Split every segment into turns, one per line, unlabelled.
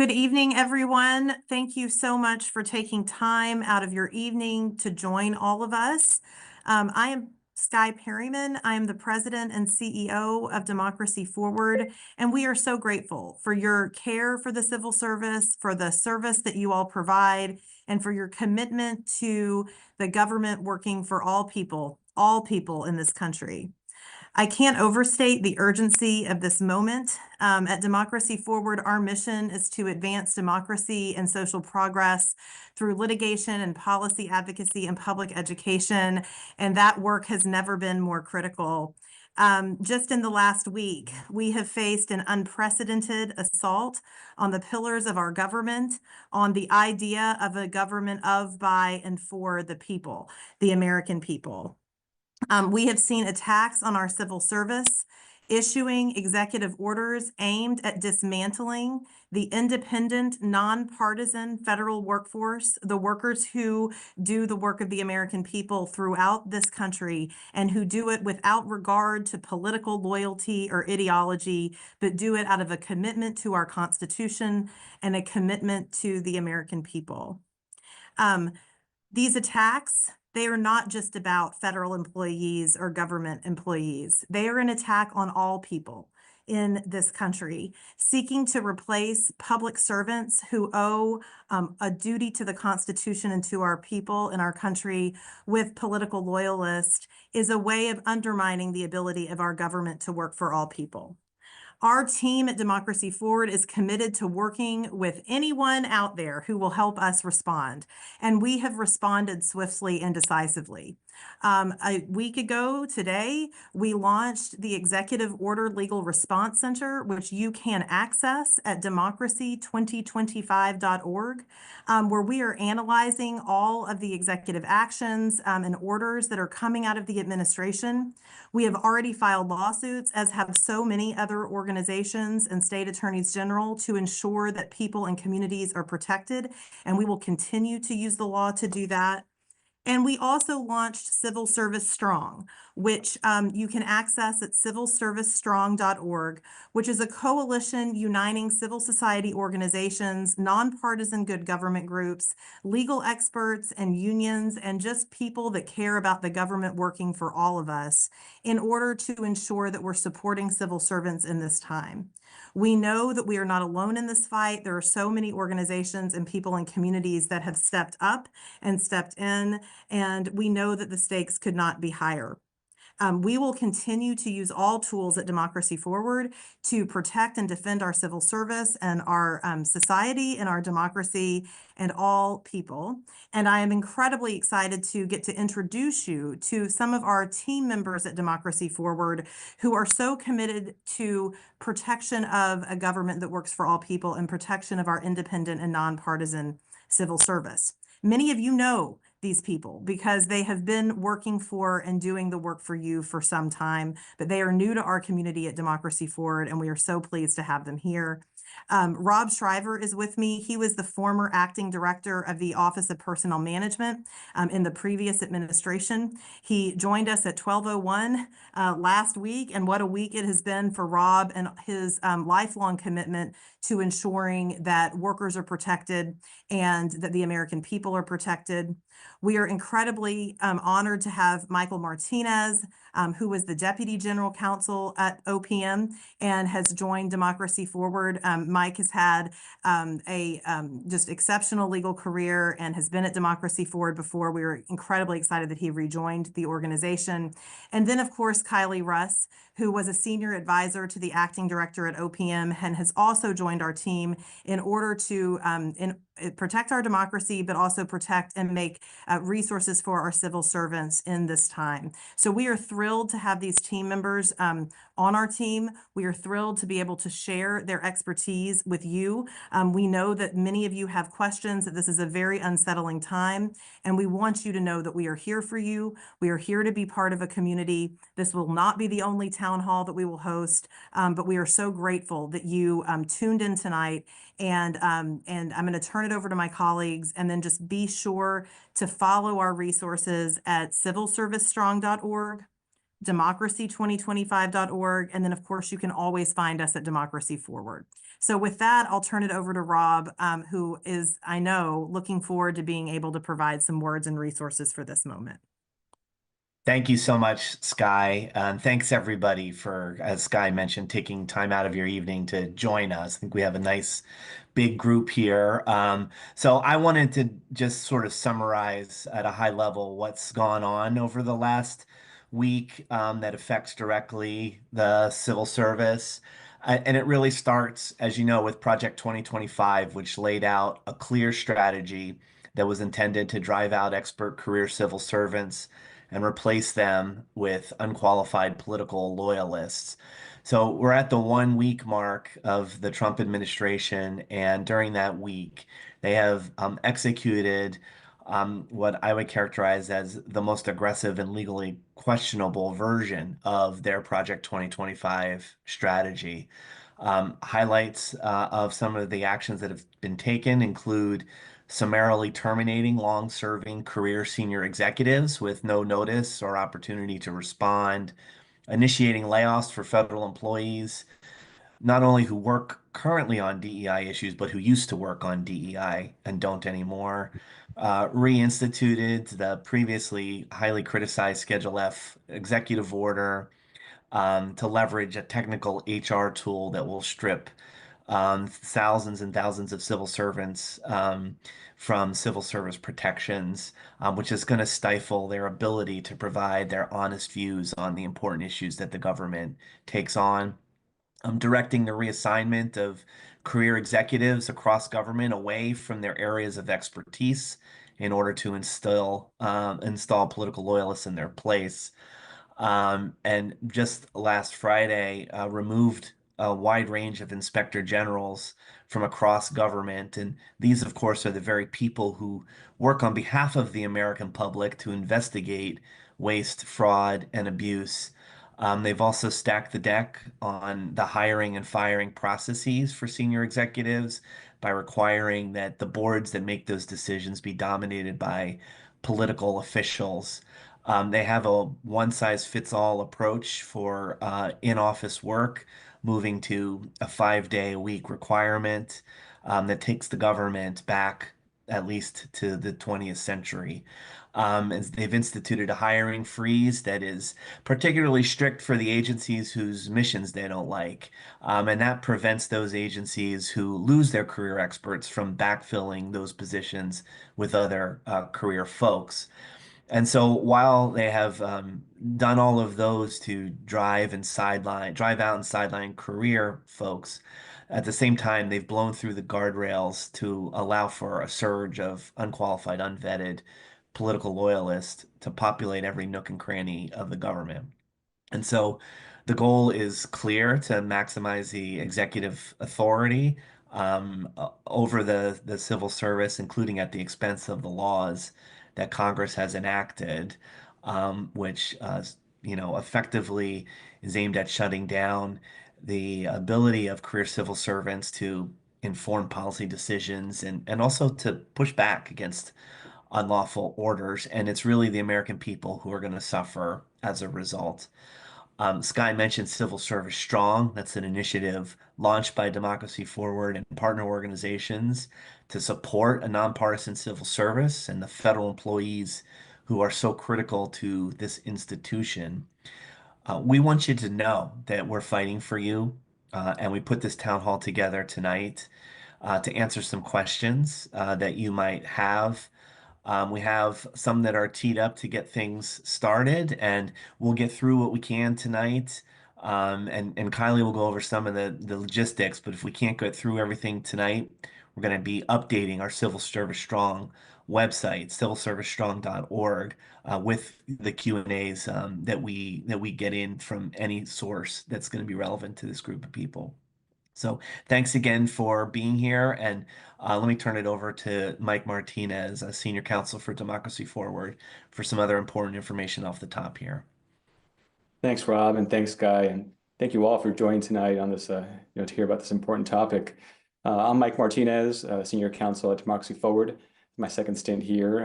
Good evening, everyone. Thank you so much for taking time out of your evening to join all of us. I am Skye Perryman. I am the president and CEO of Democracy Forward, and we are so grateful for your care for the civil service, for the service that you all provide, and for your commitment to the government working for all people in this country. I can't overstate the urgency of this moment. At Democracy Forward, our mission is to advance democracy and social progress through litigation and policy advocacy and public education, and that work has never been more critical. Just in the last week, we have faced an unprecedented assault on the pillars of our government, on the idea of a government of, by, and for the people, the American people. We have seen attacks on our civil service, issuing executive orders aimed at dismantling the independent, nonpartisan federal workforce, the workers who do the work of the American people throughout this country and who do it without regard to political loyalty or ideology, but do it out of a commitment to our Constitution and a commitment to the American people. These attacks, they are not just about federal employees or government employees. They are an attack on all people in this country, seeking to replace public servants who owe a duty to the Constitution and to our people in our country with political loyalists is a way of undermining the ability of our government to work for all people. Our team at Democracy Forward is committed to working with anyone out there who will help us respond, and we have responded swiftly and decisively. A week ago today, we launched the Executive Order Legal Response Center, which you can access at democracy2025.org, where we are analyzing all of the executive actions and orders that are coming out of the administration. We have already filed lawsuits, as have so many other organizations and state attorneys general, to ensure that people and communities are protected, and we will continue to use the law to do that. And we also launched Civil Service Strong, which you can access at civilservicestrong.org, which is a coalition uniting civil society organizations, nonpartisan good government groups, legal experts and unions, and just people that care about the government working for all of us in order to ensure that we're supporting civil servants in this time. We know that we are not alone in this fight. There are so many organizations and people and communities that have stepped up and stepped in, and we know that the stakes could not be higher. We will continue to use all tools at Democracy Forward to protect and defend our civil service and our society and our democracy and all people. And I am incredibly excited to get to introduce you to some of our team members at Democracy Forward who are so committed to protection of a government that works for all people and protection of our independent and nonpartisan civil service. Many of you know these people because they have been working for and doing the work for you for some time, but they are new to our community at Democracy Forward, and we are so pleased to have them here. Rob Shriver is with me. He was the former acting director of the Office of Personnel Management in the previous administration. He joined us at 12:01 last week, and what a week it has been for Rob and his lifelong commitment to ensuring that workers are protected and that the American people are protected. We are incredibly honored to have Michael Martinez, who was the Deputy General Counsel at OPM and has joined Democracy Forward. Mike has had a just exceptional legal career and has been at Democracy Forward before. We were incredibly excited that he rejoined the organization. And then, of course, Kylie Russ, who was a senior advisor to the acting director at OPM and has also joined our team in order to protect our democracy, but also protect and make resources for our civil servants in this time. So we are thrilled to have these team members on our team. We are thrilled to be able to share their expertise with you. We know that many of you have questions, that this is a very unsettling time, and we want you to know that we are here for you. We are here to be part of a community. This will not be the only town hall that we will host, but we are so grateful that you tuned in tonight. And I'm going to turn it over to my colleagues, and then just be sure to follow our resources at civilservicestrong.org, democracy2025.org, and then of course you can always find us at Democracy Forward. So with that, I'll turn it over to Rob, who is, I know, looking forward to being able to provide some words and resources for this moment.
Thank you so much, Sky. Thanks everybody for, as Sky mentioned, taking time out of your evening to join us. I think we have a nice big group here. So I wanted to just sort of summarize at a high level what's gone on over the last week that affects directly the civil service. And it really starts, as you know, with Project 2025, which laid out a clear strategy that was intended to drive out expert career civil servants and replace them with unqualified political loyalists. So we're at the 1 week mark of the Trump administration, and during that week, they have executed what I would characterize as the most aggressive and legally questionable version of their Project 2025 strategy. Highlights of some of the actions that have been taken include summarily terminating long-serving career senior executives with no notice or opportunity to respond, initiating layoffs for federal employees, not only who work currently on DEI issues, but who used to work on DEI and don't anymore, reinstituted the previously highly criticized Schedule F executive order to leverage a technical HR tool that will strip thousands and thousands of civil servants from civil service protections, which is going to stifle their ability to provide their honest views on the important issues that the government takes on. Directing the reassignment of career executives across government away from their areas of expertise in order to install political loyalists in their place. And just last Friday, removed a wide range of inspector generals from across government. And these, of course, are the very people who work on behalf of the American public to investigate waste, fraud, and abuse. They've also stacked the deck on the hiring and firing processes for senior executives by requiring that the boards that make those decisions be dominated by political officials. They have a one-size-fits-all approach for in-office work, moving to a 5-day-a-week requirement that takes the government back at least to the 20th century. And they've instituted a hiring freeze that is particularly strict for the agencies whose missions they don't like. And that prevents those agencies who lose their career experts from backfilling those positions with other career folks. And so while they have done all of those to drive out and sideline career folks, at the same time, they've blown through the guardrails to allow for a surge of unqualified, unvetted political loyalists to populate every nook and cranny of the government. And so the goal is clear to maximize the executive authority over the civil service, including at the expense of the laws that Congress has enacted, which effectively is aimed at shutting down the ability of career civil servants to inform policy decisions and also to push back against unlawful orders. And it's really the American people who are going to suffer as a result. Sky mentioned Civil Service Strong. That's an initiative launched by Democracy Forward and partner organizations to support a nonpartisan civil service and the federal employees who are so critical to this institution. We want you to know that we're fighting for you, and we put this town hall together tonight to answer some questions that you might have. We have some that are teed up to get things started, and we'll get through what we can tonight. And Kylie will go over some of the logistics, but if we can't get through everything tonight, we're going to be updating our Civil Service Strong website, civilservicestrong.org, with the Q&As that we get in from any source that's going to be relevant to this group of people. So thanks again for being here. And let me turn it over to Mike Martinez, a senior counsel for Democracy Forward, for some other important information off the top here.
Thanks, Rob, and thanks, Guy, and thank you all for joining tonight on this, to hear about this important topic. I'm Mike Martinez, senior counsel at Democracy Forward. My second stint here,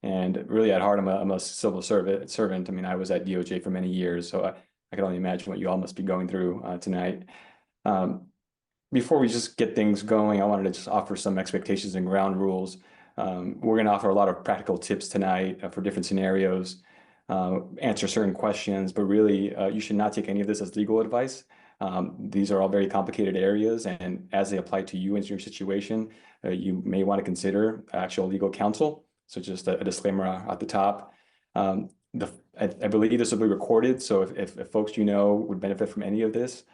and really at heart, I'm a civil servant. I mean, I was at DOJ for many years, so I can only imagine what you all must be going through tonight. before we just get things going, I wanted to just offer some expectations and ground rules. We're going to offer a lot of practical tips tonight for different scenarios, answer certain questions, but really, you should not take any of this as legal advice. These are all very complicated areas, and as they apply to you and your situation, you may want to consider actual legal counsel. So just a disclaimer at the top. I believe this will be recorded, so if folks you know would benefit from any of this,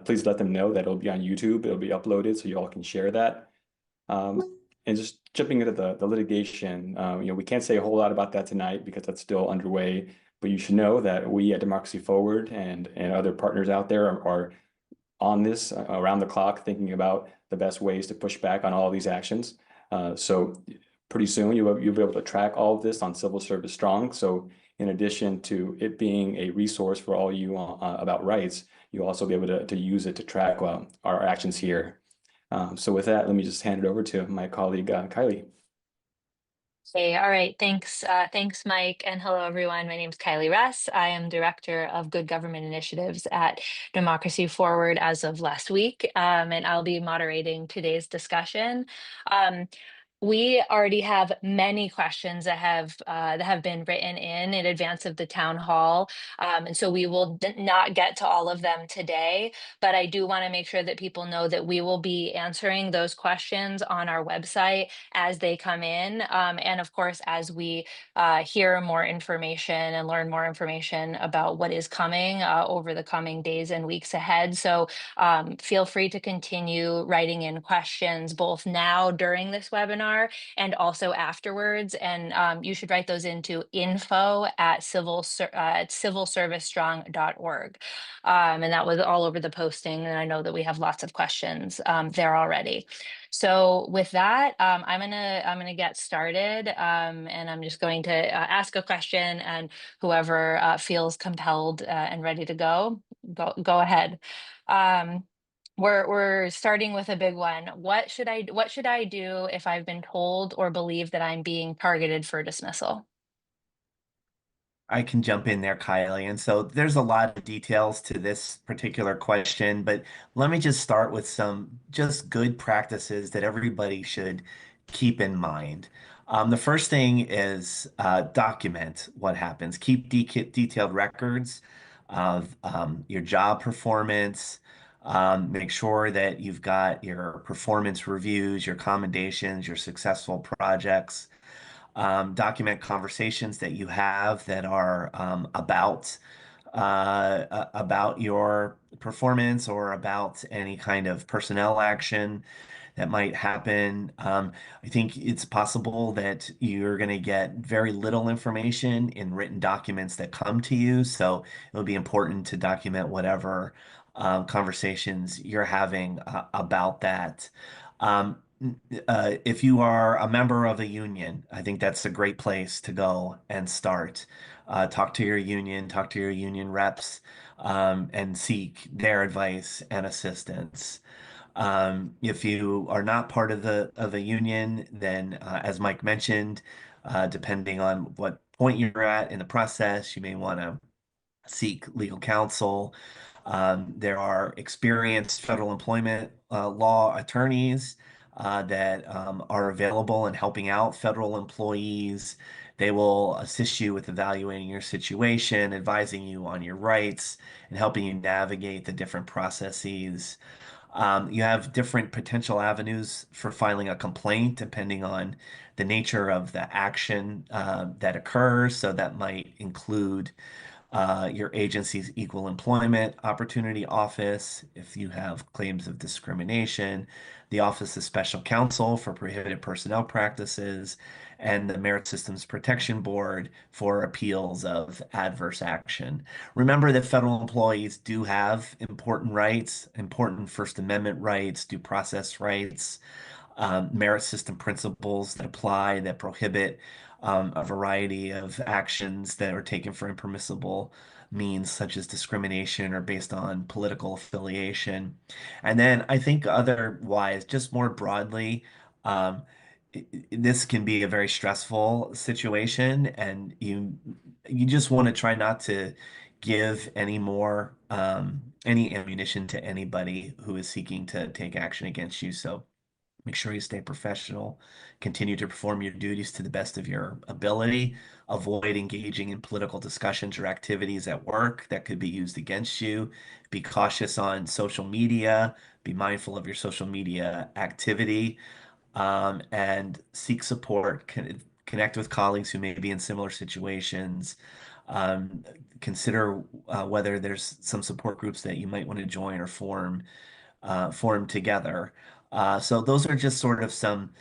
please let them know that it'll be on YouTube. It'll be uploaded so you all can share that. And just jumping into the litigation, we can't say a whole lot about that tonight because that's still underway. But you should know that we at Democracy Forward and other partners out there are on this around the clock, thinking about the best ways to push back on all of these actions. So pretty soon you'll be able to track all of this on Civil Service Strong. So in addition to it being a resource for all you about rights, you'll also be able to use it to track our actions here. So with that, let me just hand it over to my colleague, Kylie.
Hey, all right. Thanks. Thanks, Mike. And hello, everyone. My name is Kylie Russ. I am Director of Good Government Initiatives at Democracy Forward as of last week, and I'll be moderating today's discussion. We already have many questions that have been written in advance of the town hall, and so we will not get to all of them today. But I do want to make sure that people know that we will be answering those questions on our website as they come in, and of course, as we hear more information and learn more information about what is coming over the coming days and weeks ahead. So feel free to continue writing in questions both now during this webinar and also afterwards. And you should write those into info@civilservicestrong.org. And that was all over the posting. And I know that we have lots of questions there already. So with that, I'm gonna get started, and I'm just going to ask a question, and whoever feels compelled and ready to go ahead. We're starting with a big one. What should I do if I've been told or believe that I'm being targeted for dismissal?
I can jump in there, Kylie. And so there's a lot of details to this particular question, but let me just start with some just good practices that everybody should keep in mind. The first thing is document what happens. Keep detailed records of your job performance. Make sure that you've got your performance reviews, your commendations, your successful projects. Document conversations that you have that are about your performance or about any kind of personnel action that might happen. I think it's possible that you're going to get very little information in written documents that come to you, so it'll be important to document whatever conversations you're having about that. Um, if you are a member of a union, I think that's a great place to go and start. Talk to your union, talk to your union reps, and seek their advice and assistance. If you are not part of a union, then as Mike mentioned, depending on what point you're at in the process, you may want to seek legal counsel. There are experienced federal employment law attorneys that are available and helping out federal employees. They will assist you with evaluating your situation, advising you on your rights, and helping you navigate the different processes. You have different potential avenues for filing a complaint depending on the nature of the action that occurs. So that might include your agency's Equal Employment Opportunity Office, if you have claims of discrimination, the Office of Special Counsel for Prohibited Personnel Practices, and the Merit Systems Protection Board for appeals of adverse action. Remember that federal employees do have important rights, important First Amendment rights, due process rights, merit system principles that apply that prohibit a variety of actions that are taken for impermissible means, such as discrimination or based on political affiliation. And then I think otherwise, just more broadly, um, this can be a very stressful situation, and you just want to try not to give any more any ammunition to anybody who is seeking to take action against you. So make sure you stay professional, continue to perform your duties to the best of your ability, avoid engaging in political discussions or activities at work that could be used against you. Be cautious on social media, be mindful of your social media activity, and seek support. Connect with colleagues who may be in similar situations. Um, Consider whether there's some support groups that you might want to join or form together. So those are just sort of some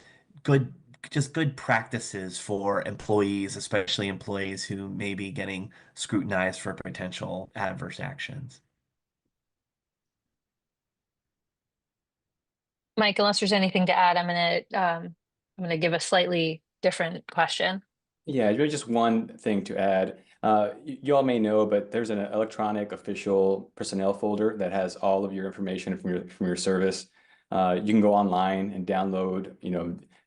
good, just good practices for employees, especially employees who may be getting scrutinized for potential adverse actions.
Mike, unless there's anything to add, I'm gonna give a slightly different question.
Yeah, really just one thing to add. You all may know, but there's an electronic official personnel folder that has all of your information from your service. You can go online and download,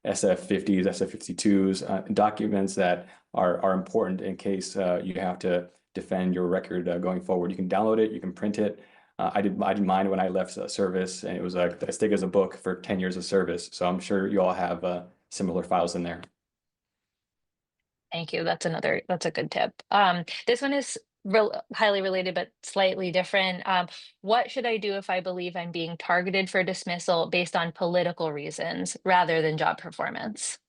SF50s, SF52s, documents that are important in case you have to defend your record going forward. You can download it, you can print it. I did mine when I left service, and it was as thick as a book for 10 years of service. So I'm sure you all have similar files in there.
Thank you. That's a good tip. This one is highly related, but slightly different. What should I do if I believe I'm being targeted for dismissal based on political reasons rather than job performance?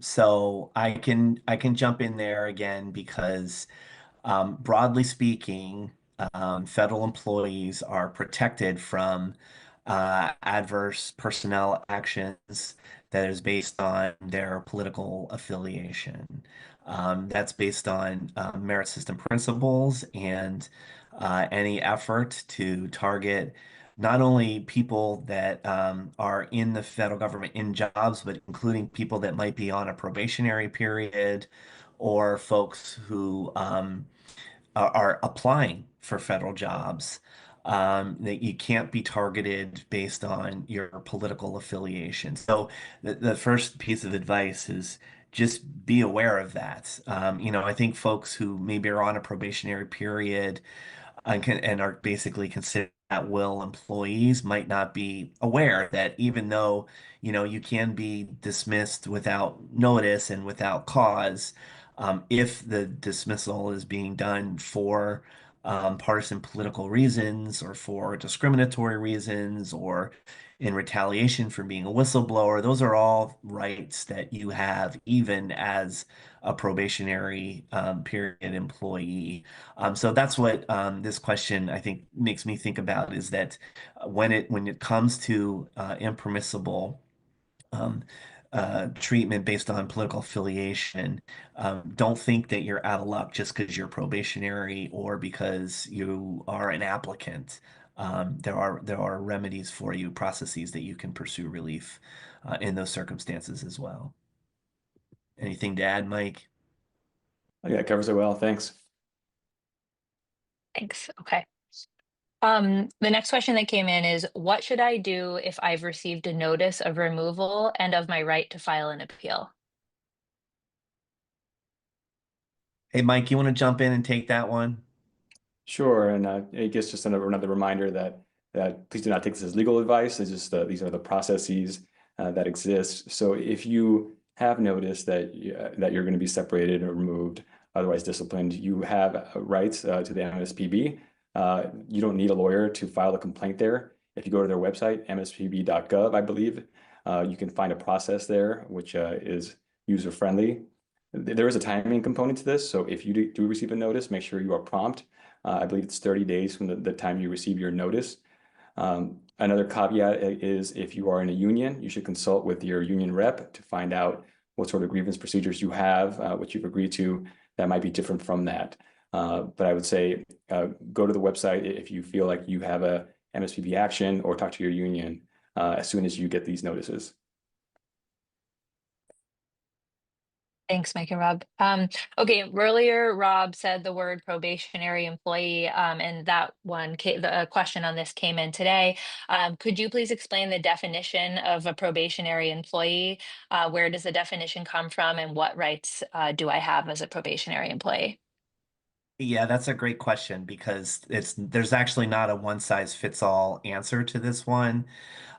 So I can jump in there again because broadly speaking, federal employees are protected from adverse personnel actions that is based on their political affiliation. That's based on merit system principles and any effort to target not only people that are in the federal government in jobs, but including people that might be on a probationary period or folks who are applying for federal jobs. That you can't be targeted based on your political affiliation. So the first piece of advice is just be aware of that. I think folks who maybe are on a probationary period and are basically considered at will employees might not be aware that even though you can be dismissed without notice and without cause, if the dismissal is being done for partisan political reasons or for discriminatory reasons or in retaliation for being a whistleblower, those are all rights that you have even as a probationary period employee. So that's what this question I think makes me think about is that when it comes to impermissible um, treatment based on political affiliation, don't think that you're out of luck just because you're probationary or because you are an applicant. There are remedies for you, processes that you can pursue relief in those circumstances as well. Anything to add, Mike?
Oh, yeah, it covers it well. Thanks.
Thanks. Okay. The next question that came in is, what should I do if I've received a notice of removal and of my right to file an appeal?
Hey, Mike, you want to jump in and take that one?
Sure, and I guess just another reminder that please do not take this as legal advice. It's just these are the processes that exist. So if you have noticed that you're going to be separated or removed, otherwise disciplined, you have rights to the MSPB. You don't need a lawyer to file a complaint there. If you go to their website, mspb.gov, I believe, you can find a process there which is user-friendly. There is a timing component to this, so if you do receive a notice, make sure you are prompt. I believe it's 30 days from the time you receive your notice. Another caveat is if you are in a union, you should consult with your union rep to find out what sort of grievance procedures you have, what you've agreed to that might be different from that. But I would say go to the website if you feel like you have a MSPB action, or talk to your union as soon as you get these notices.
Thanks, Mike and Rob. Okay, earlier Rob said the word probationary employee, and that one, the question on this came in today. Could you please explain the definition of a probationary employee? Where does the definition come from, and what rights do I have as a probationary employee?
Yeah, that's a great question because there's actually not a one size fits all answer to this one.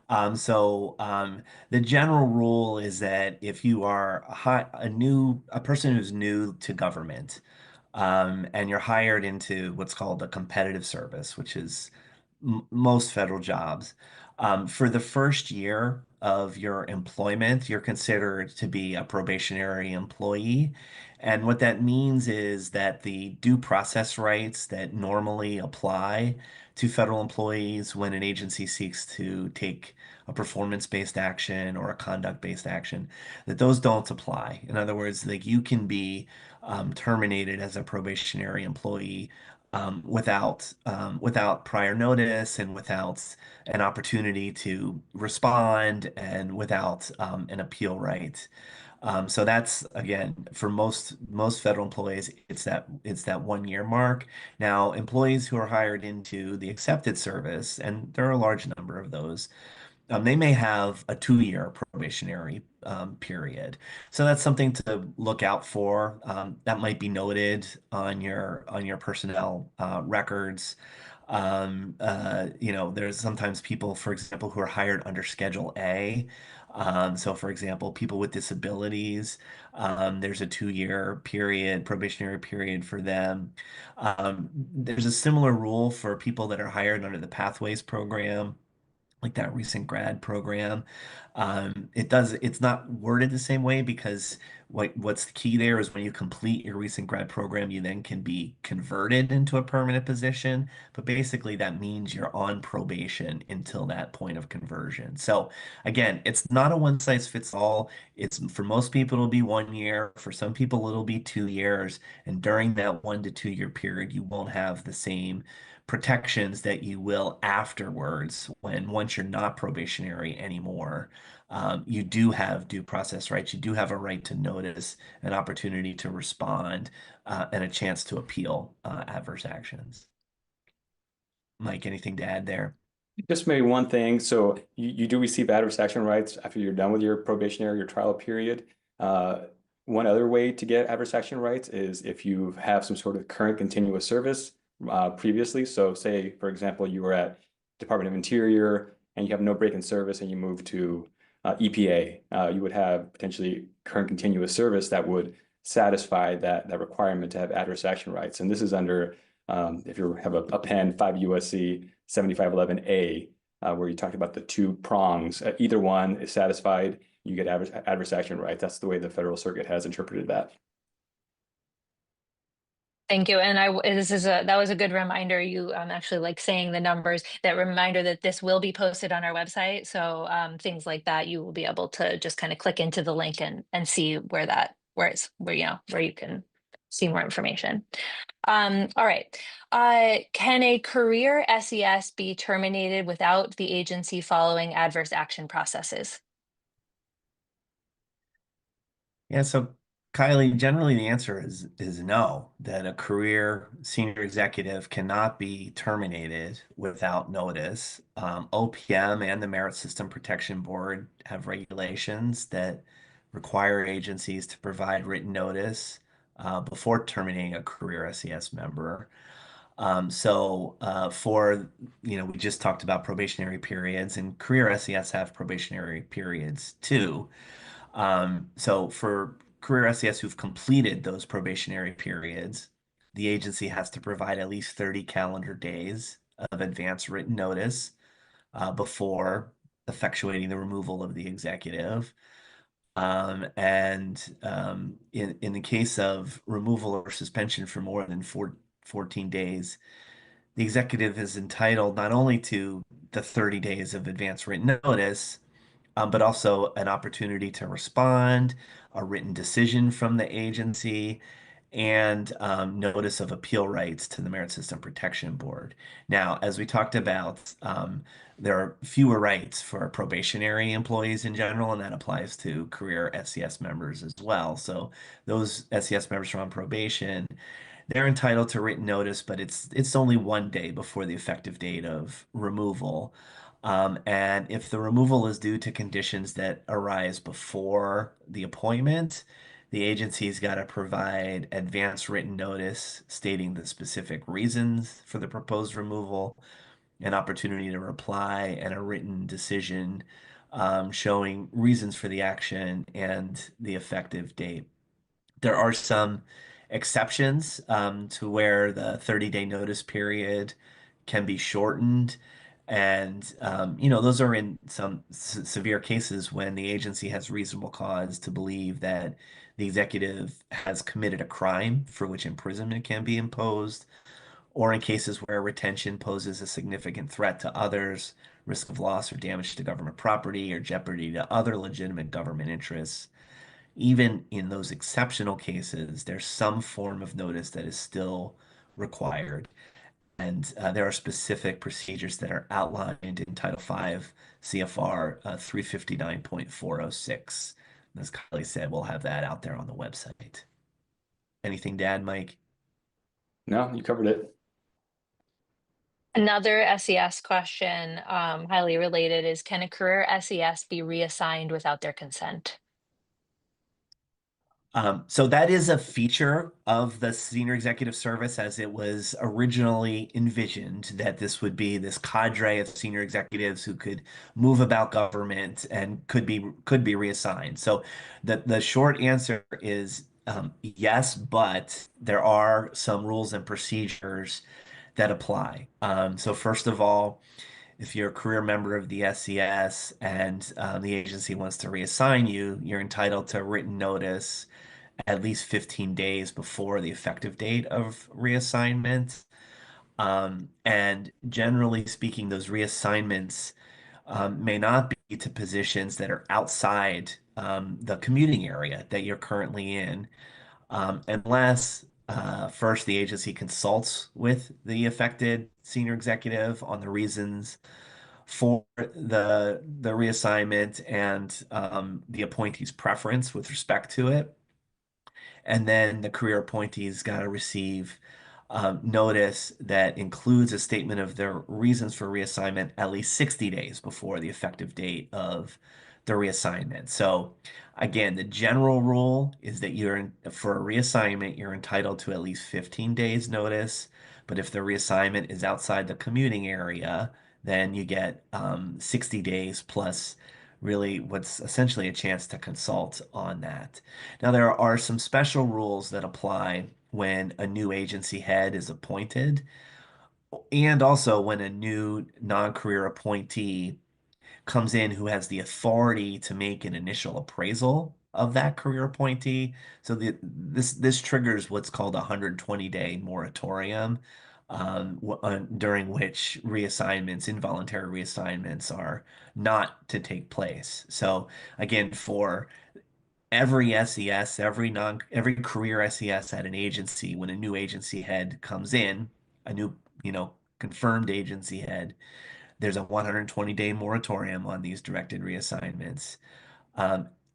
The general rule is that if you are a person who's new to government, and you're hired into what's called a competitive service, which is most federal jobs, for the first year of your employment, you're considered to be a probationary employee. And what that means is that the due process rights that normally apply to federal employees when an agency seeks to take a performance-based action or a conduct-based action, that those don't apply. In other words, like you can be terminated as a probationary employee without prior notice and without an opportunity to respond and without an appeal right. So that's again for most federal employees, it's that 1 year mark. Now, employees who are hired into the accepted service, and there are a large number of those, they may have a 2 year probationary period. So that's something to look out for. That might be noted on your personnel records. There's sometimes people, for example, who are hired under Schedule A. So, for example, people with disabilities, there's a 2 year period, probationary period for them. There's a similar rule for people that are hired under the Pathways program, like that recent grad program. It's not worded the same way because what's the key there is when you complete your recent grad program, you then can be converted into a permanent position. But basically, that means you're on probation until that point of conversion. So again, it's not a one size fits all. It's for most people, it'll be 1 year. For some people, it'll be 2 years. And during that 1 to 2 year period, you won't have the same protections that you will afterwards when once you're not probationary anymore. You do have due process rights. You do have a right to notice, an opportunity to respond, and a chance to appeal adverse actions. Mike, anything to add there?
Just maybe one thing. So you do receive adverse action rights after you're done with your probationary or trial period. One other way to get adverse action rights is if you have some sort of current continuous service previously. So say, for example, you were at Department of Interior and you have no break in service and you move to EPA, you would have potentially current continuous service that would satisfy that requirement to have adverse action rights. And this is under, if you have a pen, 5 USC 7511A, where you talk about the two prongs. Either one is satisfied, you get adverse action rights. That's the way the Federal Circuit has interpreted that.
Thank you. And that was a good reminder. You actually like saying the numbers, that reminder that this will be posted on our website. So things like that, you will be able to just kind of click into the link and see where you can see more information. All right. Can a career SES be terminated without the agency following adverse action processes?
Yeah, so Kylie, generally the answer is no, that a career senior executive cannot be terminated without notice. OPM and the Merit System Protection Board have regulations that require agencies to provide written notice before terminating a career SES member. We just talked about probationary periods, and career SES have probationary periods too. So for career SES who've completed those probationary periods, the agency has to provide at least 30 calendar days of advance written notice before effectuating the removal of the executive. In the case of removal or suspension for more than 14 days, the executive is entitled not only to the 30 days of advance written notice, but also an opportunity to respond, a written decision from the agency, and notice of appeal rights to the Merit System Protection Board. Now, as we talked about, there are fewer rights for probationary employees in general, and that applies to career SES members as well. So those SES members who are on probation, they're entitled to written notice, but it's only 1 day before the effective date of removal. And if the removal is due to conditions that arise before the appointment, the agency's got to provide advance written notice stating the specific reasons for the proposed removal, an opportunity to reply, and a written decision showing reasons for the action and the effective date. There are some exceptions to where the 30-day notice period can be shortened. And, those are in some severe cases when the agency has reasonable cause to believe that the executive has committed a crime for which imprisonment can be imposed, or in cases where retention poses a significant threat to others, risk of loss or damage to government property, or jeopardy to other legitimate government interests. Even in those exceptional cases, there's some form of notice that is still required. And there are specific procedures that are outlined in Title V CFR 359.406. As Kylie said, we'll have that out there on the website. Anything to add, Mike?
No, you covered it.
Another SES question, highly related, is can a career SES be reassigned without their consent?
So that is a feature of the senior executive service as it was originally envisioned, that this would be this cadre of senior executives who could move about government and could be reassigned. So the short answer is yes, but there are some rules and procedures that apply. So first of all, if you're a career member of the SES and the agency wants to reassign you, you're entitled to written notice at least 15 days before the effective date of reassignment. And generally speaking, those reassignments may not be to positions that are outside the commuting area that you're currently in, unless first the agency consults with the affected senior executive on the reasons for the reassignment and the appointee's preference with respect to it. And then the career appointee's got to receive notice that includes a statement of their reasons for reassignment at least 60 days before the effective date of the reassignment. So again, the general rule is that for a reassignment, you're entitled to at least 15 days notice. But if the reassignment is outside the commuting area, then you get 60 days plus really what's essentially a chance to consult on that. Now, there are some special rules that apply when a new agency head is appointed, and also when a new non-career appointee comes in who has the authority to make an initial appraisal of that career appointee. So this triggers what's called a 120-day moratorium, during which reassignments, involuntary reassignments, are not to take place. So again, for every SES, every career SES at an agency, when a new agency head comes in, a new, confirmed agency head, there's a 120-day moratorium on these directed reassignments.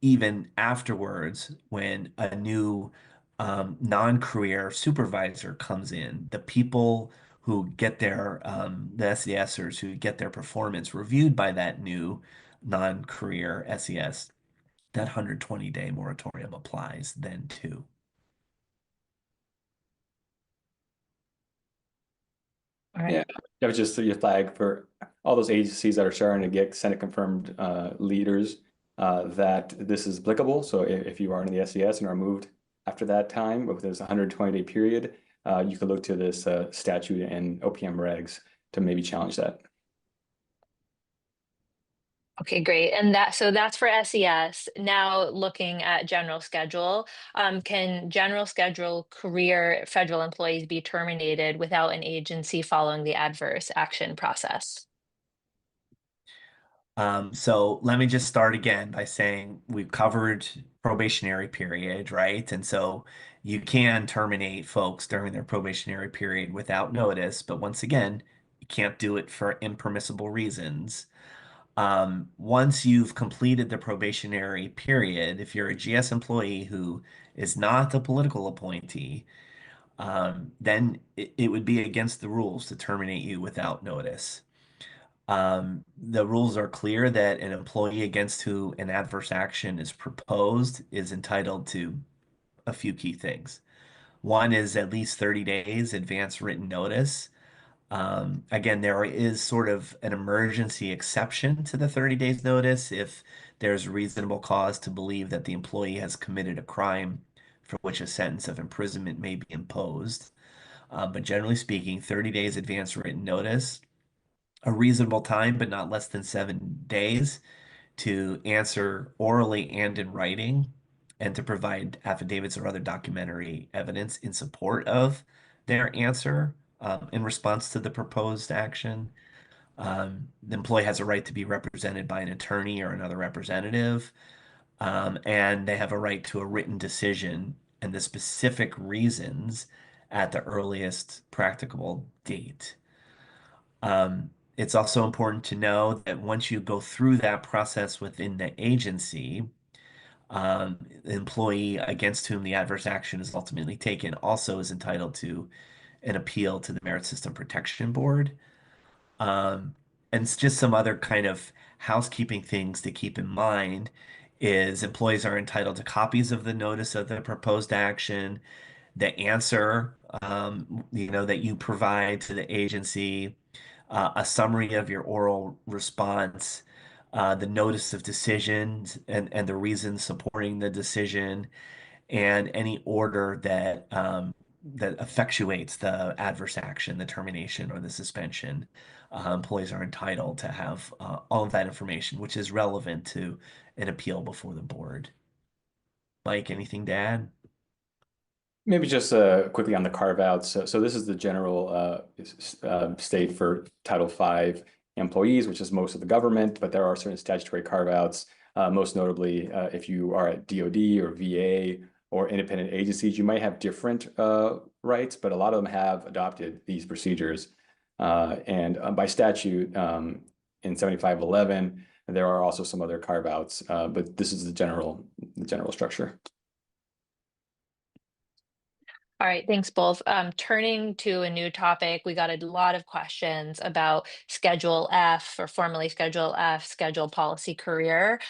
Even afterwards, when a new non-career supervisor comes in, the people who get the SESers who get their performance reviewed by that new non-career SES, that 120-day moratorium applies then too.
All right.
Yeah, that was just your flag for all those agencies that are starting to get Senate confirmed leaders that this is applicable. So if you are in the SES and are moved after that time, with this 120-day period, you could look to this statute and OPM regs to maybe challenge that.
Okay, great. And that's for SES. Now looking at general schedule, can general schedule career federal employees be terminated without an agency following the adverse action process?
So let me just start again by saying we've covered probationary period, right? And so you can terminate folks during their probationary period without notice, but once again, you can't do it for impermissible reasons. Once you've completed the probationary period, if you're a GS employee who is not a political appointee, then it would be against the rules to terminate you without notice. The rules are clear that an employee against who an adverse action is proposed is entitled to a few key things. One is at least 30 days advance written notice. Again, there is sort of an emergency exception to the 30 days notice if there's reasonable cause to believe that the employee has committed a crime for which a sentence of imprisonment may be imposed. But generally speaking, 30 days advance written notice, a reasonable time, but not less than 7 days to answer orally and in writing, and to provide affidavits or other documentary evidence in support of their answer in response to the proposed action. The employee has a right to be represented by an attorney or another representative, and they have a right to a written decision and the specific reasons at the earliest practicable date. It's also important to know that once you go through that process within the agency, the employee against whom the adverse action is ultimately taken also is entitled to an appeal to the Merit System Protection Board. And it's just some other kind of housekeeping things to keep in mind is employees are entitled to copies of the notice of the proposed action, the answer, that you provide to the agency, a summary of your oral response, the notice of decisions and the reasons supporting the decision, and any order that effectuates the adverse action, the termination or the suspension. Employees are entitled to have all of that information, which is relevant to an appeal before the board. Mike, anything to add?
Maybe just quickly on the carve outs. So this is the general state for Title V employees, which is most of the government, but there are certain statutory carve outs. Most notably, if you are at DoD or VA or independent agencies, you might have different rights, but a lot of them have adopted these procedures. And by statute, in 7511, there are also some other carve outs, but this is the general structure.
All right, thanks both. Turning to a new topic, we got a lot of questions about Schedule F, or formerly Schedule F, Schedule Policy Career.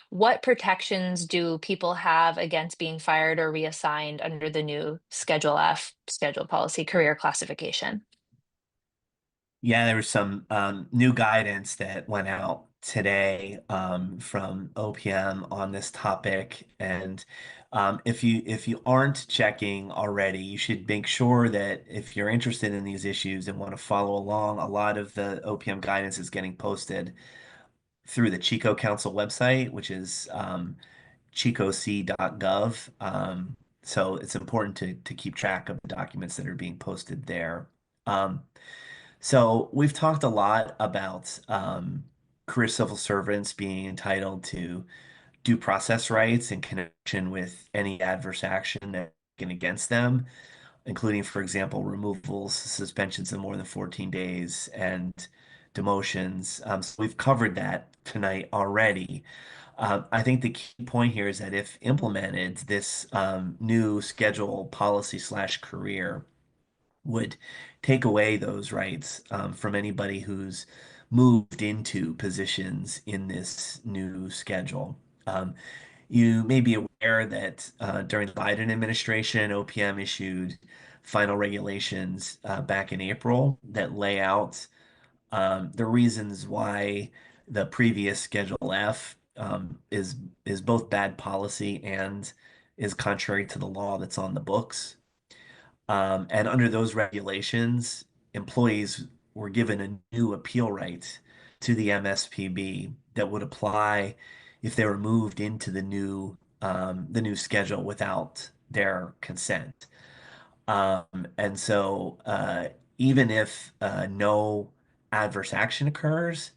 What protections do people have against being fired or reassigned under the new Schedule F, Schedule Policy Career classification?
Yeah, there was some new guidance that went out today from OPM on this topic, and if you aren't checking already, you should make sure that if you're interested in these issues and want to follow along, a lot of the OPM guidance is getting posted through the Chico Council website, which is chicoc.gov. So it's important to keep track of the documents that are being posted there. So we've talked a lot about career civil servants being entitled to due process rights in connection with any adverse action that's taken against them, including, for example, removals, suspensions of more than 14 days, and demotions. So we've covered that tonight already. I think the key point here is that if implemented, this new schedule policy slash career would take away those rights from anybody who's moved into positions in this new schedule. You may be aware that during the Biden administration, OPM issued final regulations back in April that lay out the reasons why the previous Schedule F is both bad policy and is contrary to the law that's on the books. And under those regulations, employees were given a new appeal right to the MSPB that would apply if they were moved into the new schedule without their consent. And so even if no adverse action occurs,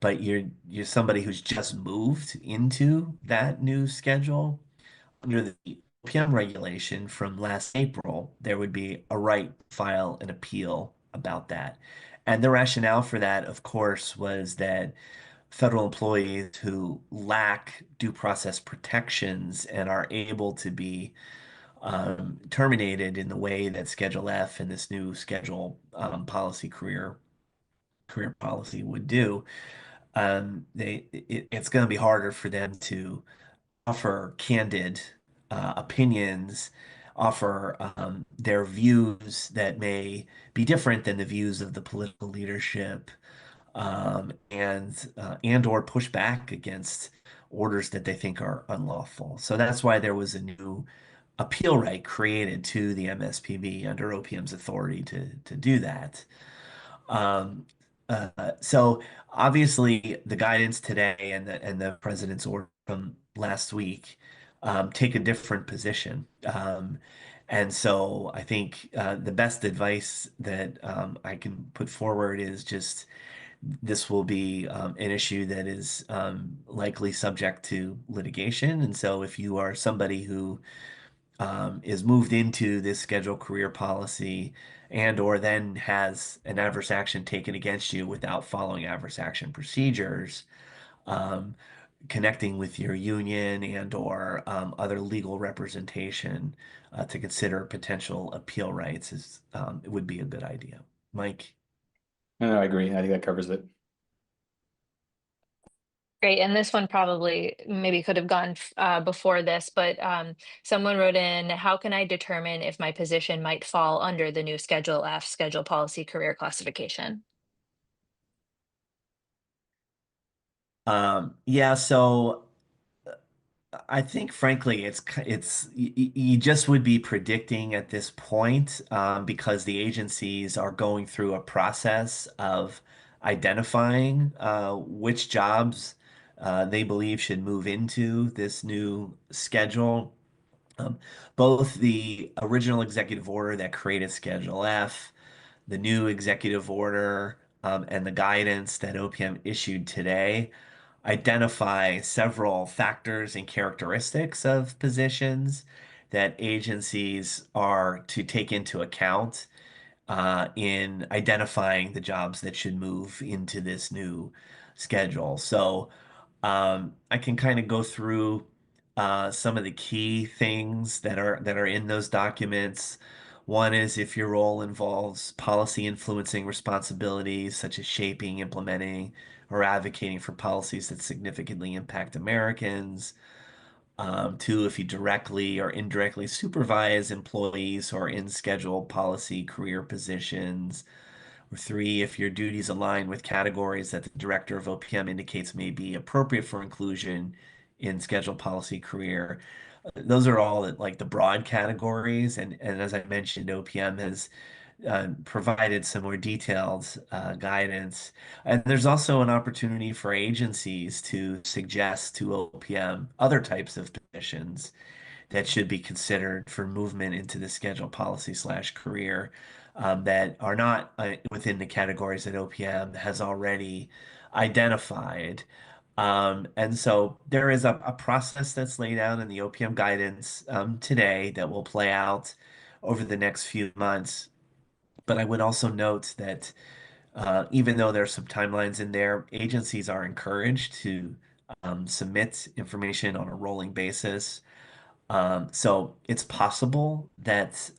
but you're somebody who's just moved into that new schedule, under the OPM regulation from last April, there would be a right to file an appeal about that. And the rationale for that, of course, was that federal employees who lack due process protections and are able to be terminated in the way that Schedule F and this new schedule policy career policy would do, it's going to be harder for them to offer candid opinions, offer their views that may be different than the views of the political leadership, and or push back against orders that they think are unlawful. So that's why there was a new appeal right created to the MSPB under OPM's authority to do that. Um, so obviously the guidance today and the president's order from last week take a different position. And so I think the best advice that I can put forward is just this will be an issue that is likely subject to litigation. And so if you are somebody who is moved into this scheduled career policy and or then has an adverse action taken against you without following adverse action procedures, um, connecting with your union and or other legal representation to consider potential appeal rights is it would be a good idea. Mike?
No, I agree. I think that covers it.
Great, and this one probably maybe could have gone before this, but someone wrote in, how can I determine if my position might fall under the new Schedule F, Schedule Policy Career Classification?
Yeah, so I think frankly you just would be predicting at this point because the agencies are going through a process of identifying which jobs they believe should move into this new schedule. Um, Both the original executive order that created Schedule F, the new executive order, and the guidance that OPM issued today identify several factors and characteristics of positions that agencies are to take into account in identifying the jobs that should move into this new schedule. So I can kind of go through some of the key things that are in those documents. One is if your role involves policy influencing responsibilities such as shaping, implementing, or advocating for policies that significantly impact Americans. Two, if you directly or indirectly supervise employees who are in scheduled policy career positions. Or three, if your duties align with categories that the director of OPM indicates may be appropriate for inclusion in scheduled policy career. Those are all like the broad categories. And as I mentioned, OPM has provided some more detailed guidance. And there's also an opportunity for agencies to suggest to OPM other types of positions that should be considered for movement into the scheduled policy slash career that are not within the categories that OPM has already identified. And so there is a process that's laid out in the OPM guidance today that will play out over the next few months. But I would also note that even though there's some timelines in there, agencies are encouraged to submit information on a rolling basis. So it's possible that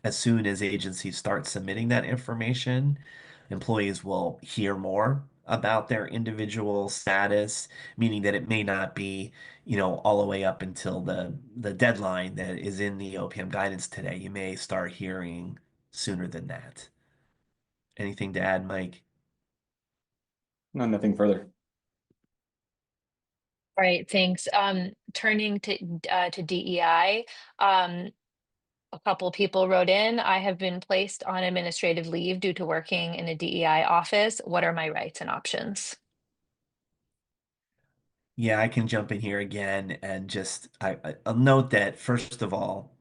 as soon as agencies start submitting that information, employees will hear more about their individual status, meaning that it may not be, all the way up until the deadline that is in the OPM guidance today. You may start hearing sooner than that. Anything to add, Mike?
No, nothing further.
All right, thanks. Turning to DEI, a couple people wrote in, I have been placed on administrative leave due to working in a DEI office. What are my rights and options?
Yeah, I can jump in here again and just I'll note that first of all,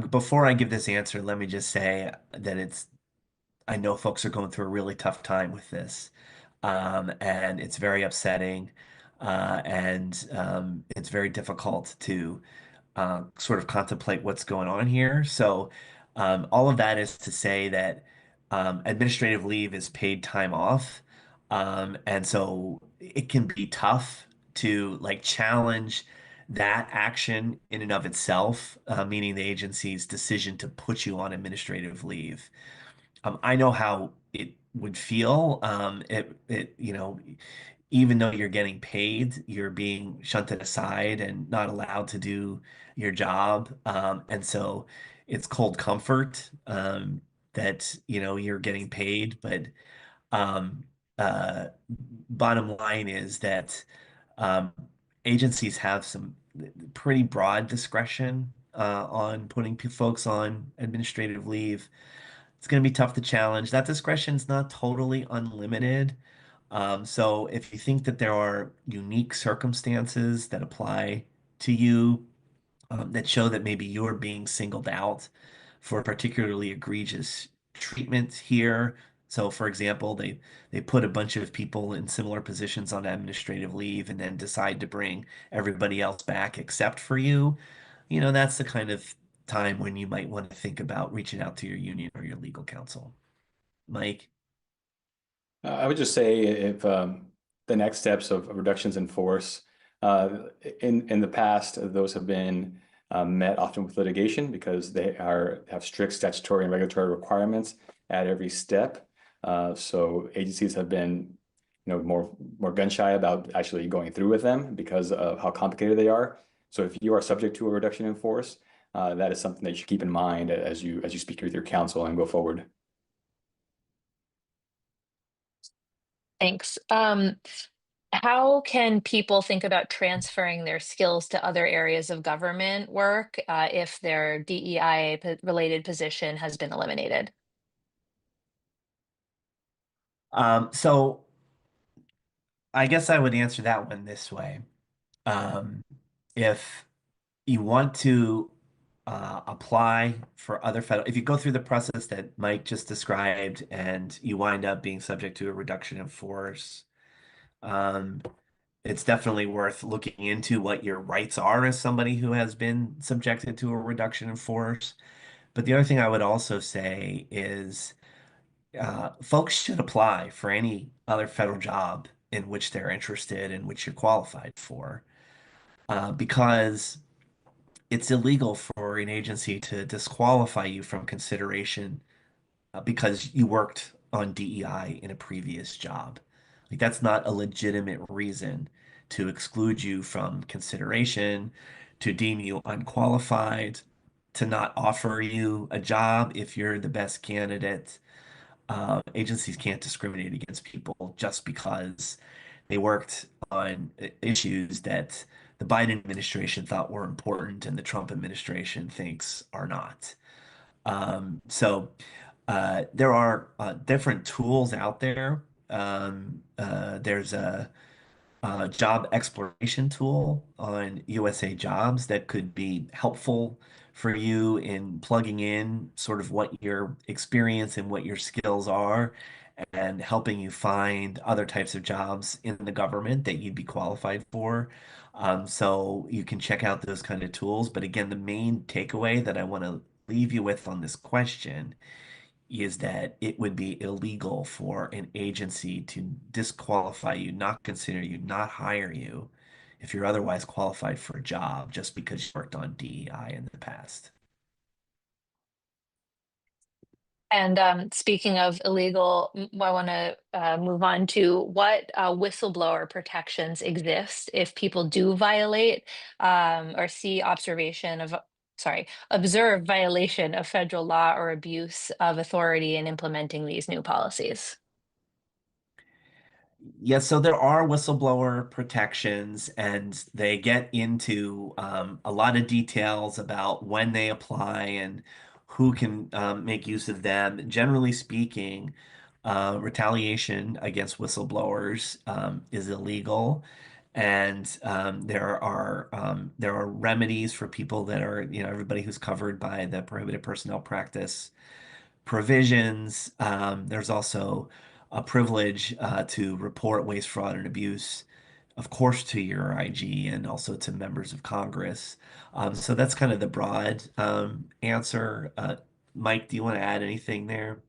before I give this answer, let me just say that I know folks are going through a really tough time with this, and it's very upsetting, and it's very difficult to sort of contemplate what's going on here. So, all of that is to say that administrative leave is paid time off. And so it can be tough to like challenge that action in and of itself, meaning the agency's decision to put you on administrative leave. I know how it would feel. Even though you're getting paid, you're being shunted aside and not allowed to do your job. And so it's cold comfort that, you're getting paid. But um, uh, bottom line is that um, agencies have some pretty broad discretion on putting folks on administrative leave. It's going to be tough to challenge. That discretion's not totally unlimited. So if you think that there are unique circumstances that apply to you that show that maybe you're being singled out for particularly egregious treatment here. So, for example, they put a bunch of people in similar positions on administrative leave and then decide to bring everybody else back except for you. That's the kind of time when you might want to think about reaching out to your union or your legal counsel. Mike?
I would just say if the next steps of reductions in force, in the past, those have been met often with litigation because they have strict statutory and regulatory requirements at every step. So agencies have been, more gun shy about actually going through with them because of how complicated they are. So if you are subject to a reduction in force, that is something that you should keep in mind as you speak with your counsel and go forward.
Thanks. How can people think about transferring their skills to other areas of government work if their DEI related position has been eliminated?
So I guess I would answer that one this way. If you want to apply for other federal, if you go through the process that Mike just described and you wind up being subject to a reduction in force, um, it's definitely worth looking into what your rights are as somebody who has been subjected to a reduction in force. But the other thing I would also say is folks should apply for any other federal job in which they're interested in which you're qualified for, because it's illegal for an agency to disqualify you from consideration because you worked on DEI in a previous job. Like that's not a legitimate reason to exclude you from consideration, to deem you unqualified, to not offer you a job if you're the best candidate. Agencies can't discriminate against people just because they worked on issues that the Biden administration thought were important and the Trump administration thinks are not. So there are different tools out there. There's a job exploration tool on USA Jobs that could be helpful for you in plugging in sort of what your experience and what your skills are and helping you find other types of jobs in the government that you'd be qualified for. So you can check out those kind of tools. But again, the main takeaway that I want to leave you with on this question is that it would be illegal for an agency to disqualify you, not consider you, not hire you if you're otherwise qualified for a job just because you worked on DEI in the past.
And speaking of illegal, I want to move on to what whistleblower protections exist if people do violate or see observe violation of federal law or abuse of authority in implementing these new policies.
Yes, so there are whistleblower protections, and they get into a lot of details about when they apply and who can make use of them. Generally speaking, retaliation against whistleblowers is illegal, and there are remedies for people that are everybody who's covered by the prohibited personnel practice provisions. There's also a privilege to report waste, fraud, and abuse, of course, to your IG and also to members of Congress. So that's kind of the broad answer. Mike, do you want to add anything there?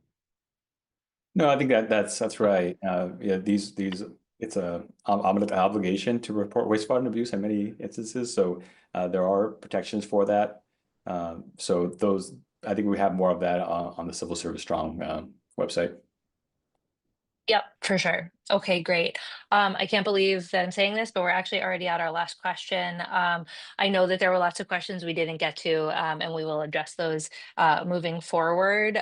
No, I think that's right. Yeah, these it's a obligation to report waste, fraud, and abuse in many instances. So there are protections for that. So those, I think we have more of that on the Civil Service Strong website.
Yep, for sure. Okay, great. I can't believe that I'm saying this, but we're actually already at our last question. I know that there were lots of questions we didn't get to, and we will address those moving forward.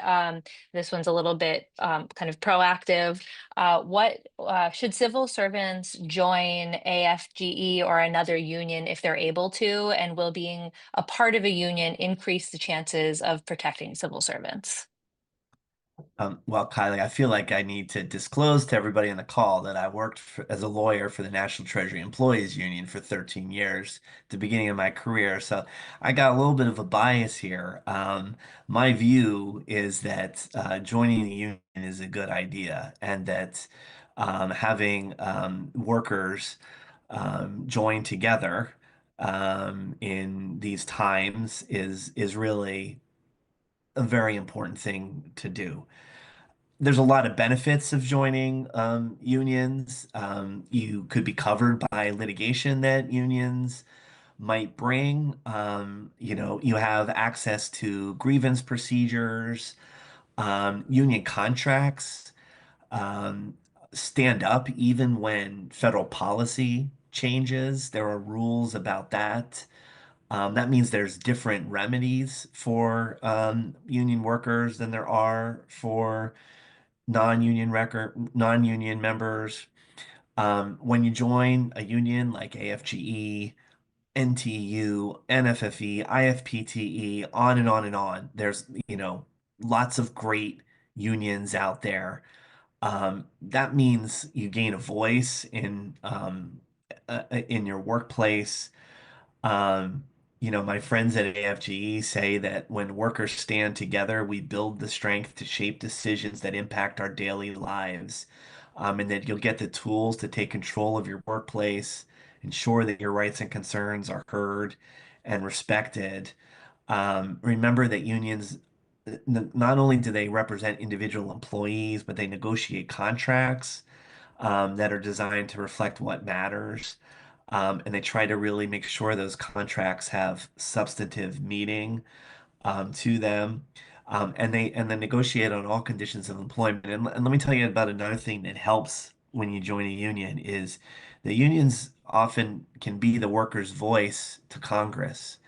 This one's a little bit kind of proactive. What should civil servants join AFGE or another union if they're able to? And will being a part of a union increase the chances of protecting civil servants?
Well, Kylie, I feel like I need to disclose to everybody on the call that I worked as a lawyer for the National Treasury Employees Union for 13 years at the beginning of my career. So I got a little bit of a bias here. My view is that joining the union is a good idea, and that having workers join together in these times is really a very important thing to do. There's a lot of benefits of joining unions. You could be covered by litigation that unions might bring. You have access to grievance procedures, union contracts, um, stand up even when federal policy changes. There are rules about that. That means there's different remedies for union workers than there are for non-union members. When you join a union like AFGE, NTU, NFFE, IFPTE, on and on and on, there's lots of great unions out there. That means you gain a voice in your workplace. Um, my friends at AFGE say that when workers stand together, we build the strength to shape decisions that impact our daily lives. And that you'll get the tools to take control of your workplace, ensure that your rights and concerns are heard and respected. Remember that unions, not only do they represent individual employees, but they negotiate contracts that are designed to reflect what matters. And they try to really make sure those contracts have substantive meaning to them. And they negotiate on all conditions of employment. And let me tell you about another thing that helps when you join a union is the unions often can be the workers' voice to Congress.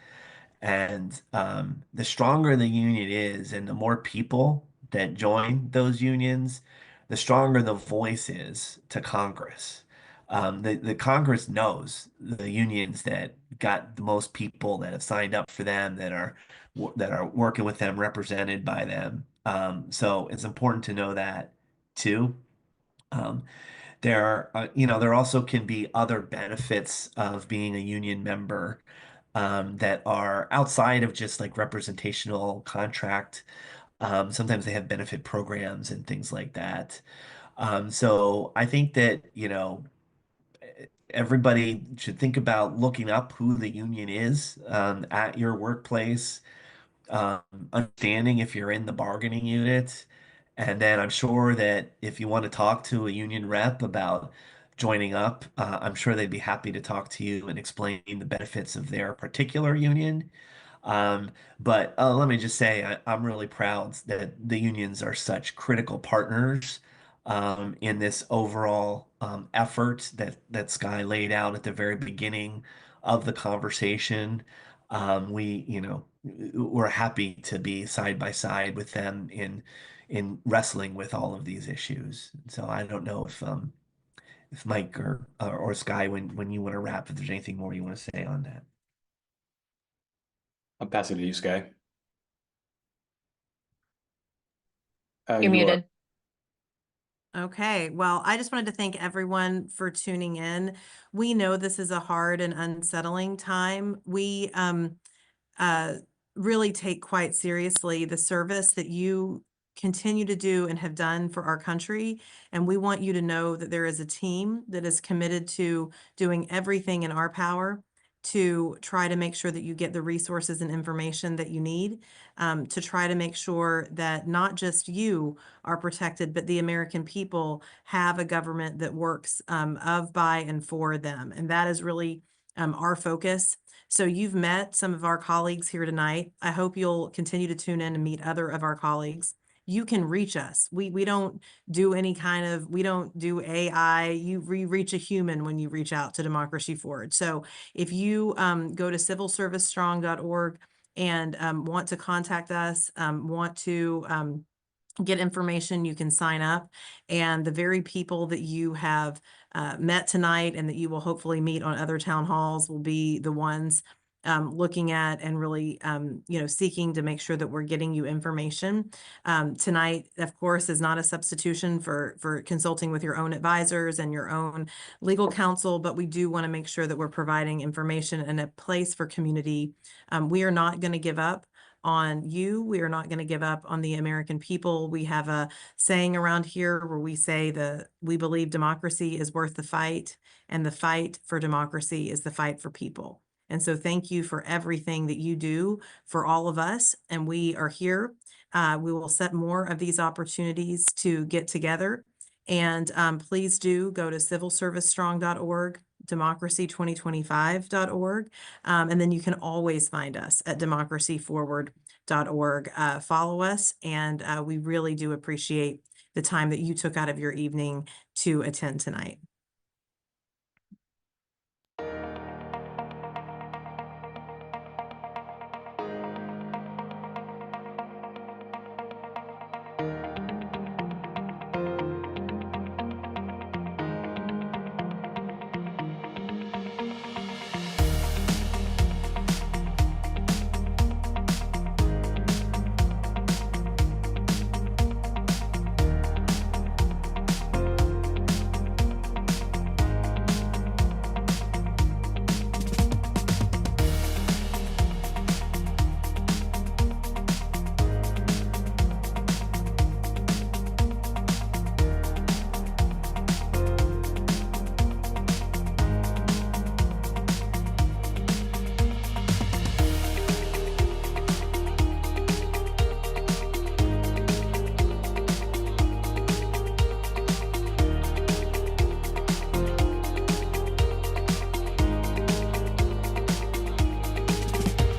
And the stronger the union is, and the more people that join those unions, the stronger the voice is to Congress. The Congress knows the unions that got the most people that have signed up for them, that are working with them, represented by them. So it's important to know that too. Um, there also can be other benefits of being a union member that are outside of just like representational contract. Sometimes they have benefit programs and things like that. So I think that, everybody should think about looking up who the union is at your workplace, um, understanding if you're in the bargaining unit. And then I'm sure that if you want to talk to a union rep about joining up, I'm sure they'd be happy to talk to you and explain the benefits of their particular union. But let me just say, I'm really proud that the unions are such critical partners in this overall effort that Sky laid out at the very beginning of the conversation. We're happy to be side by side with them in wrestling with all of these issues. So I don't know if Mike or Sky, when you want to wrap, if there's anything more you want to say on that.
I'll pass it to you, Sky.
You're
You are.
muted.
Okay, well, I just wanted to thank everyone for tuning in. We know this is a hard and unsettling time. We really take quite seriously the service that you continue to do and have done for our country. And we want you to know that there is a team that is committed to doing everything in our power to try to make sure that you get the resources and information that you need, to try to make sure that not just you are protected, but the American people have a government that works of, by, and for them. And that is really our focus. So you've met some of our colleagues here tonight. I hope you'll continue to tune in and meet other of our colleagues. You can reach us. We don't do any kind of, we don't do AI. You reach a human when you reach out to Democracy Forward. So if you go to civilservicestrong.org and want to contact us, want to get information, you can sign up. And the very people that you have met tonight and that you will hopefully meet on other town halls will be the ones looking at and really, seeking to make sure that we're getting you information. Tonight, of course, is not a substitution for consulting with your own advisors and your own legal counsel, but we do want to make sure that we're providing information and a place for community. We are not going to give up on you. We are not going to give up on the American people. We have a saying around here where we say that we believe democracy is worth the fight, and the fight for democracy is the fight for people. And so thank you for everything that you do for all of us. And we are here. We will set more of these opportunities to get together. And please do go to civilservicestrong.org, democracy2025.org. And then you can always find us at democracyforward.org. Follow us. And we really do appreciate the time that you took out of your evening to attend tonight.